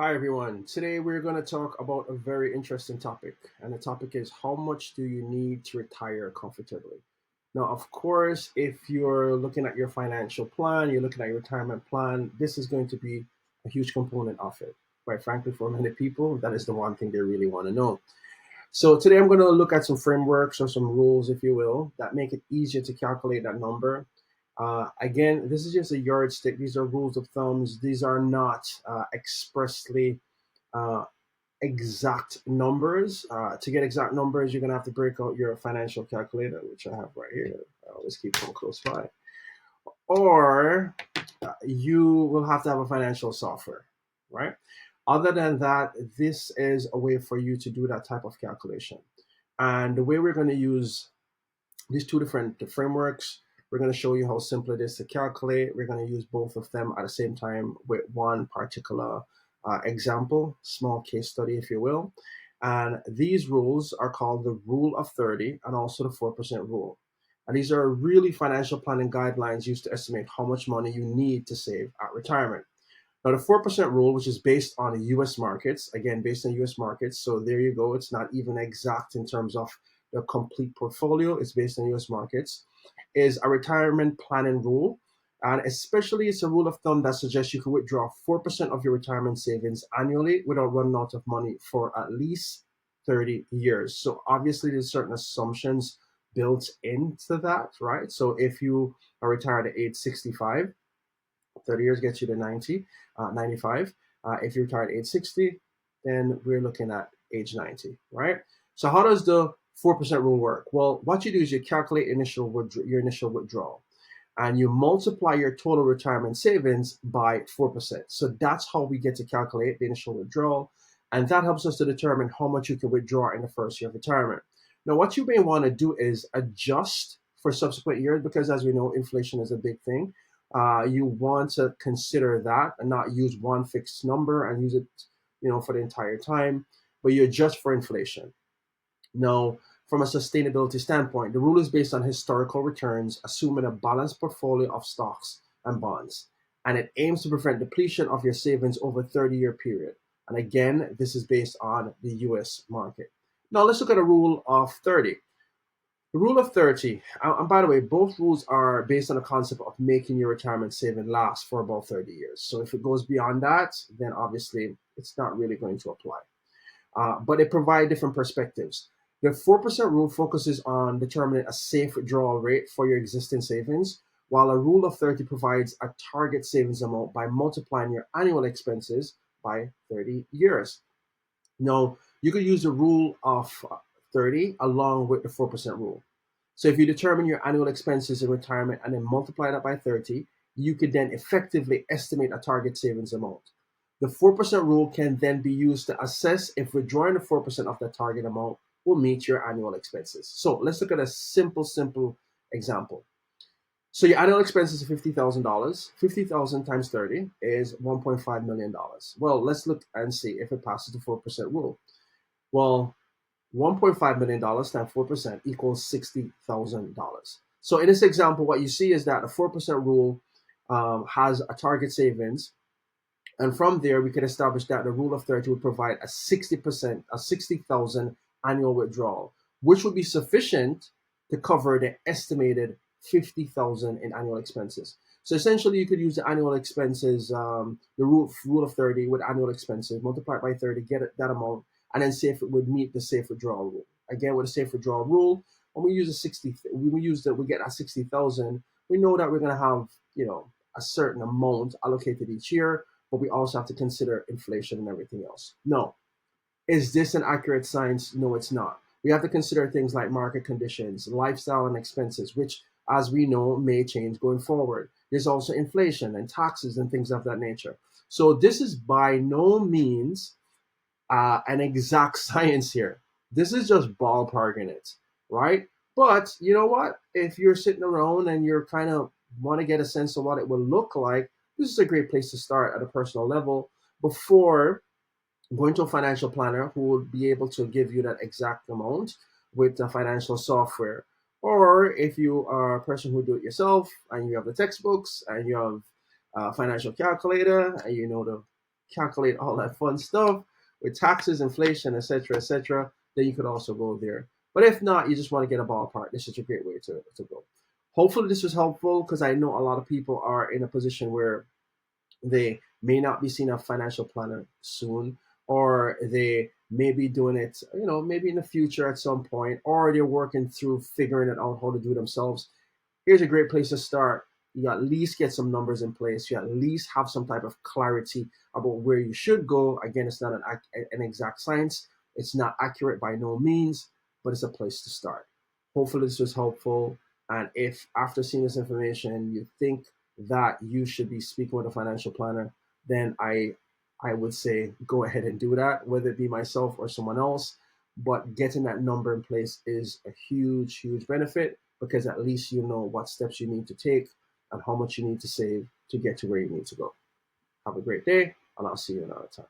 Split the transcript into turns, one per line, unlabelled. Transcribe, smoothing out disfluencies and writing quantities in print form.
Hi, everyone. Today we're going to talk about a very interesting topic, and the topic is how much do you need to retire comfortably? Now, of course, if you're looking at your financial plan, you're looking at your retirement plan, this is going to be a huge component of it. Quite frankly, for many people, that is the one thing they really want to know. So, today I'm going to look at some frameworks or some rules, if you will, that make it easier to calculate that number. Again, this is just a yardstick. These are rules of thumbs. These are not expressly uh, exact numbers. To get exact numbers, you're going to have to break out your financial calculator, which I have right here. I always keep them close by. Or you will have to have a financial software, right? Other than that, this is a way for you to do that type of calculation. And the way we're going to use these two different frameworks, we're going to show you how simple it is to calculate. We're going to use both of them at the same time with one particular example, small case study, if you will. And these rules are called the rule of 30 and also the 4% rule. And these are really financial planning guidelines used to estimate how much money you need to save at retirement. Now, the 4% rule, which is based on US markets, again, based on US markets. So there you go. It's not even exact in terms of the complete portfolio. It's based on US markets, is a retirement planning rule. And especially it's a rule of thumb that suggests you can withdraw 4% of your retirement savings annually without running out of money for at least 30 years. So obviously there's certain assumptions built into that, right? So if you are retired at age 65, 30 years gets you to 95. If you're retired at age 60, then we're looking at age 90, right? So how does the 4% rule work? Well, what you do is you calculate your initial withdrawal and you multiply your total retirement savings by 4%. So that's how we get to calculate the initial withdrawal. And that helps us to determine how much you can withdraw in the first year of retirement. Now, what you may want to do is adjust for subsequent years because, as we know, inflation is a big thing. You want to consider that and not use one fixed number and use it, for the entire time, but you adjust for inflation. Now, from a sustainability standpoint, the rule is based on historical returns, assuming a balanced portfolio of stocks and bonds, and it aims to prevent depletion of your savings over a 30-year period. And again, this is based on the US market. Now, let's look at a rule of 30. The rule of 30, and by the way, both rules are based on the concept of making your retirement saving last for about 30 years. So if it goes beyond that, then obviously it's not really going to apply. But it provides different perspectives. The 4% rule focuses on determining a safe withdrawal rate for your existing savings, while a rule of 30 provides a target savings amount by multiplying your annual expenses by 30 years. Now, you could use the rule of 30 along with the 4% rule. So if you determine your annual expenses in retirement and then multiply that by 30, you could then effectively estimate a target savings amount. The 4% rule can then be used to assess if withdrawing the 4% of the target amount will meet your annual expenses. So let's look at a simple example. So your annual expenses are $50,000. 50,000 times 30 is $1.5 million. Well, let's look and see if it passes the 4% rule. Well, $1.5 million times 4% equals $60,000. So in this example, what you see is that the 4% rule has a target savings. And from there, we can establish that the rule of 30 would provide a 60%, a 60,000 annual withdrawal, which would be sufficient to cover the estimated 50,000 in annual expenses. So essentially, you could use the annual expenses, the rule of 30 with annual expenses, multiply it by 30, get that amount, and then see if it would meet the safe withdrawal rule. Again, with the safe withdrawal rule, when we use a 60, we get a 60,000. We know that we're going to have, a certain amount allocated each year, but we also have to consider inflation and everything else. No, is this an accurate science? No, it's not. We have to consider things like market conditions, lifestyle, and expenses, which, as we know, may change going forward. There's also inflation and taxes and things of that nature. So this is by no means an exact science here. This is just ballparking it, right? But you know what? If you're sitting around and you're kind of want to get a sense of what it will look like, this is a great place to start at a personal level before going to a financial planner who will be able to give you that exact amount with the financial software. Or if you are a person who do it yourself and you have the textbooks and you have a financial calculator and you know the calculate all that fun stuff with taxes, inflation, etc., then you could also go there. But if not, you just want to get a ballpark. This is a great way to go. Hopefully, this was helpful because I know a lot of people are in a position where they may not be seeing a financial planner soon, or they may be doing it, maybe in the future at some point, or they're working through figuring it out how to do it themselves. Here's a great place to start. You at least get some numbers in place. You at least have some type of clarity about where you should go. Again, it's not an exact science. It's not accurate by no means, but it's a place to start. Hopefully, this was helpful. And if after seeing this information, you think that you should be speaking with a financial planner, then I would say go ahead and do that, whether it be myself or someone else. But getting that number in place is a huge, huge benefit because at least you know what steps you need to take and how much you need to save to get to where you need to go. Have a great day, and I'll see you another time.